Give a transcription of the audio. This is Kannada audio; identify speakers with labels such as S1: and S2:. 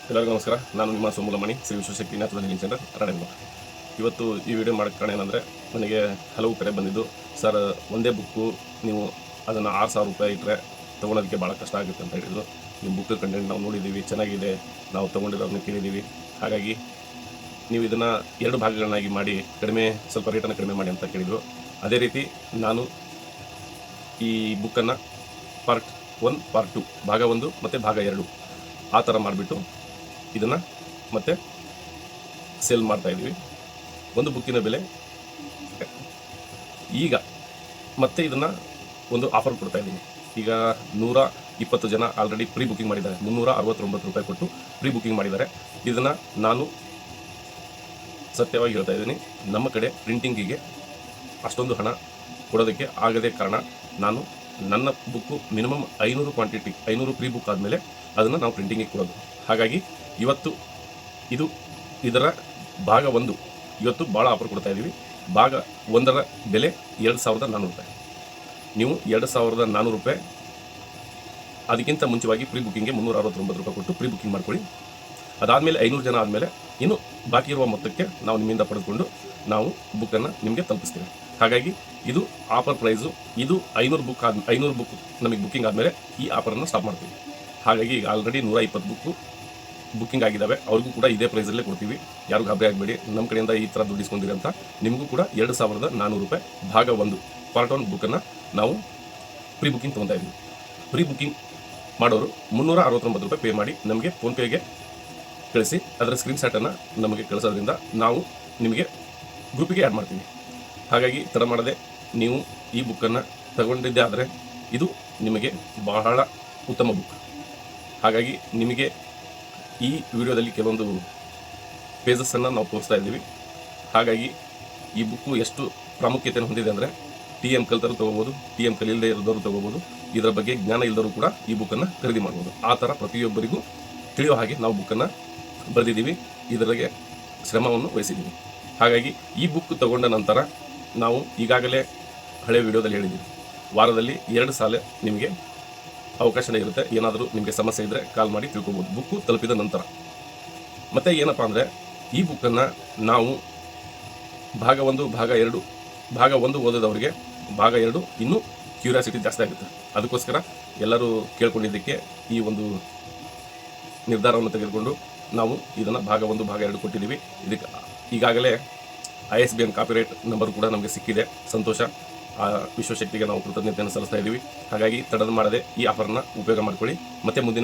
S1: ಎಲ್ಲರಿಗೂ ನಮಸ್ಕಾರ. ನಾನು ನಿಮ್ಮ Somulamani Shri Vishwashakti natural healing centre Ranebennur. ಇವತ್ತು ಈ ವಿಡಿಯೋ ಮಾಡೋಕ್ಕೆ ಕಾರಣ ಏನಂದರೆ, ನನಗೆ ಹಲವು ಕರೆ ಬಂದಿದ್ದು, ಸರ್ ಒಂದೇ ಬುಕ್ಕು ನೀವು ಅದನ್ನು 6,000 ರೂಪಾಯಿ ಇಟ್ಟರೆ ತೊಗೊಳೋದಕ್ಕೆ ಭಾಳ ಕಷ್ಟ ಆಗುತ್ತೆ ಅಂತ ಹೇಳಿದರು. ನಿಮ್ಮ ಬುಕ್ ಕಂಟೆಂಟ್ ನಾವು ನೋಡಿದ್ದೀವಿ, ಚೆನ್ನಾಗಿದೆ, ನಾವು ತೊಗೊಂಡಿರೋದನ್ನ ಕೇಳಿದ್ದೀವಿ. ಹಾಗಾಗಿ ನೀವು ಇದನ್ನು 2 ಭಾಗಗಳನ್ನಾಗಿ ಮಾಡಿ ಸ್ವಲ್ಪ ರೇಟನ್ನು ಕಡಿಮೆ ಮಾಡಿ ಅಂತ ಕೇಳಿದರು. ಅದೇ ರೀತಿ ನಾನು ಈ ಬುಕ್ಕನ್ನು ಪಾರ್ಟ್ 1, ಪಾರ್ಟ್ 2, ಭಾಗ 1 ಮತ್ತು ಭಾಗ 2 ಆ ಥರ ಮಾಡಿಬಿಟ್ಟು ಇದನ್ನು ಮತ್ತೆ ಸೇಲ್ ಮಾಡ್ತಾಯಿದ್ದೀವಿ. ಒಂದು ಬುಕ್ಕಿನ ಬೆಲೆ ಈಗ ಮತ್ತೆ ಇದನ್ನು ಒಂದು ಆಫರ್ ಕೊಡ್ತಾಯಿದ್ದೀನಿ. ಈಗ 120 ಜನ ಆಲ್ರೆಡಿ ಪ್ರೀ ಬುಕ್ಕಿಂಗ್ ಮಾಡಿದ್ದಾರೆ. 369 ರೂಪಾಯಿ ಕೊಟ್ಟು ಪ್ರೀ ಬುಕ್ಕಿಂಗ್ ಮಾಡಿದ್ದಾರೆ. ಇದನ್ನು ನಾನು ಸತ್ಯವಾಗಿ ಹೇಳ್ತಾ ಇದ್ದೀನಿ, ನಮ್ಮ ಕಡೆ ಪ್ರಿಂಟಿಂಗಿಗೆ ಅಷ್ಟೊಂದು ಹಣ ಕೊಡೋದಕ್ಕೆ ಆಗದೇ ಕಾರಣ ನಾನು ನನ್ನ book minimum 500 quantity, 500 pre book ಆದಮೇಲೆ ಅದನ್ನು ನಾವು ಪ್ರಿಂಟಿಂಗಿಗೆ ಕೊಡೋದು. ಹಾಗಾಗಿ ಇವತ್ತು ಇದರ ಭಾಗ 1 ಇವತ್ತು ಭಾಳ ಆಫರ್ ಕೊಡ್ತಾ ಇದ್ದೀವಿ. ಭಾಗ 1ರ ಬೆಲೆ 2,400 ರೂಪಾಯಿ. ನೀವು 2,400 ರೂಪಾಯಿ ಅದಕ್ಕಿಂತ ಮುಂಚೆವಾಗಿ ಪ್ರೀ ಬುಕ್ಕಿಂಗ್ಗೆ 369 ರೂಪಾಯಿ ಕೊಟ್ಟು ಪ್ರೀ ಬುಕ್ಕಿಂಗ್ ಮಾಡ್ಕೊಳ್ಳಿ. ಅದಾದಮೇಲೆ 500 ಜನ ಆದಮೇಲೆ ಇನ್ನು ಬಾಕಿ ಇರುವ ಮೊತ್ತಕ್ಕೆ ನಾವು ನಿಮ್ಮಿಂದ ಪಡೆದುಕೊಂಡು ನಾವು ಬುಕ್ಕನ್ನು ನಿಮಗೆ ತಲುಪಿಸ್ತೀವಿ. ಹಾಗಾಗಿ ಇದು ಆಫರ್ ಪ್ರೈಸು. ಇದು 500 ಬುಕ್ ನಮಗೆ ಬುಕ್ಕಿಂಗ್ ಆದಮೇಲೆ ಈ ಆಫರನ್ನು ಸ್ಟಾಪ್ ಮಾಡ್ತೀವಿ. ಹಾಗಾಗಿ ಈಗ ಆಲ್ರೆಡಿ 120 ಬುಕ್ಕಿಂಗ್ ಆಗಿದ್ದಾವೆ. ಅವ್ರಿಗೂ ಕೂಡ ಇದೇ ಪ್ರೈಸಲ್ಲೇ ಕೊಡ್ತೀವಿ. ಯಾರು ಗಾಬರಿ ಆಗಬೇಡಿ, ನಮ್ಮ ಕಡೆಯಿಂದ ಈ ಥರ ದುಡ್ಡು ಇಸ್ಕೊಂಡಿರಿ ಅಂತ. ನಿಮಗೂ ಕೂಡ 2,400 ರೂಪಾಯಿ ಭಾಗ 1 ಪಾರ್ಟ್ 1 ಬುಕ್ಕನ್ನು ನಾವು ಪ್ರೀ ಬುಕ್ಕಿಂಗ್ ತೊಗೊತಾ ಇದ್ದೀವಿ. ಪ್ರೀ ಬುಕ್ಕಿಂಗ್ ಮಾಡೋರು 369 ರೂಪಾಯಿ ಪೇ ಮಾಡಿ ನಮಗೆ ಫೋನ್ಪೇಗೆ ಕಳಿಸಿ ಅದರ ಸ್ಕ್ರೀನ್ಶಾಟನ್ನು ನಮಗೆ ಕಳಿಸೋದ್ರಿಂದ ನಾವು ನಿಮಗೆ ಗ್ರೂಪಿಗೆ ಆ್ಯಡ್ ಮಾಡ್ತೀವಿ. ಹಾಗಾಗಿ ತಡ ಮಾಡದೆ ನೀವು ಈ ಬುಕ್ಕನ್ನು ತಗೊಂಡಿದ್ದೇ ಆದರೆ ಇದು ನಿಮಗೆ ಬಹಳ ಉತ್ತಮ ಬುಕ್. ಹಾಗಾಗಿ ನಿಮಗೆ ಈ ವಿಡಿಯೋದಲ್ಲಿ ಕೆಲವೊಂದು ಪೇಜಸ್ಸನ್ನು ನಾವು ತೋರಿಸ್ತಾ ಇದ್ದೀವಿ. ಹಾಗಾಗಿ ಈ ಬುಕ್ಕು ಎಷ್ಟು ಪ್ರಾಮುಖ್ಯತೆಯನ್ನು ಹೊಂದಿದೆ ಅಂದರೆ, TM ಕಲಿತರು ತೊಗೋಬೋದು, TM ಕಲಿಯಲ್ಲದೆ ಇರೋದವರು ತೊಗೋಬೋದು, ಇದರ ಬಗ್ಗೆ ಜ್ಞಾನ ಇಲ್ಲದರೂ ಕೂಡ ಈ ಬುಕ್ಕನ್ನು ಖರೀದಿ ಮಾಡ್ಬೋದು. ಆ ಥರ ಪ್ರತಿಯೊಬ್ಬರಿಗೂ ತಿಳಿಯೋ ಹಾಗೆ ನಾವು ಬುಕ್ಕನ್ನು ಬರೆದಿದ್ದೀವಿ, ಇದರಿಗೆ ಶ್ರಮವನ್ನು ವಹಿಸಿದ್ದೀವಿ. ಹಾಗಾಗಿ ಈ ಬುಕ್ ತಗೊಂಡ ನಂತರ ನಾವು ಈಗಾಗಲೇ ಹಳೆಯ ವಿಡಿಯೋದಲ್ಲಿ ಹೇಳಿದ್ದೀವಿ, ವಾರದಲ್ಲಿ 2 ಸಾಲ ನಿಮಗೆ ಅವಕಾಶನೇ ಇರುತ್ತೆ. ಏನಾದರೂ ನಿಮಗೆ ಸಮಸ್ಯೆ ಇದ್ದರೆ ಕಾಲ್ ಮಾಡಿ ತಿಳ್ಕೊಬೋದು ಬುಕ್ಕು ತಲುಪಿದ ನಂತರ. ಮತ್ತು ಏನಪ್ಪ ಅಂದರೆ, ಈ ಬುಕ್ಕನ್ನು ನಾವು ಭಾಗ 1 ಭಾಗ 1 ಓದೋದವರಿಗೆ ಭಾಗ 2 ಇನ್ನೂ ಕ್ಯೂರಿಯಾಸಿಟಿ ಜಾಸ್ತಿ ಆಗುತ್ತೆ. ಅದಕ್ಕೋಸ್ಕರ ಎಲ್ಲರೂ ಕೇಳ್ಕೊಂಡಿದ್ದಕ್ಕೆ ಈ ಒಂದು ನಿರ್ಧಾರವನ್ನು ತೆಗೆದುಕೊಂಡು ನಾವು ಇದನ್ನು ಭಾಗ 1 ಭಾಗ 2 ಕೊಟ್ಟಿದ್ದೀವಿ. ಇದಕ್ಕೆ ಈಗಾಗಲೇ ISBN ಕಾಪಿರೈಟ್ ನಂಬರ್ ಕೂಡ ನಮಗೆ ಸಿಕ್ಕಿದೆ. ಸಂತೋಷ. ವಿಶ್ವಶಕ್ತಿಗೆ ನಾವು ಕೃತಜ್ಞತೆಯನ್ನು ಸಲ್ಲಿಸ್ತಾ ಇದ್ದೀವಿ. ಹಾಗಾಗಿ ತಡದ ಮಾಡದೆ ಈ ಆಫರ್ನ ಉಪಯೋಗ ಮಾಡಿಕೊಳ್ಳಿ. ಮತ್ತೆ ಮುಂದಿನ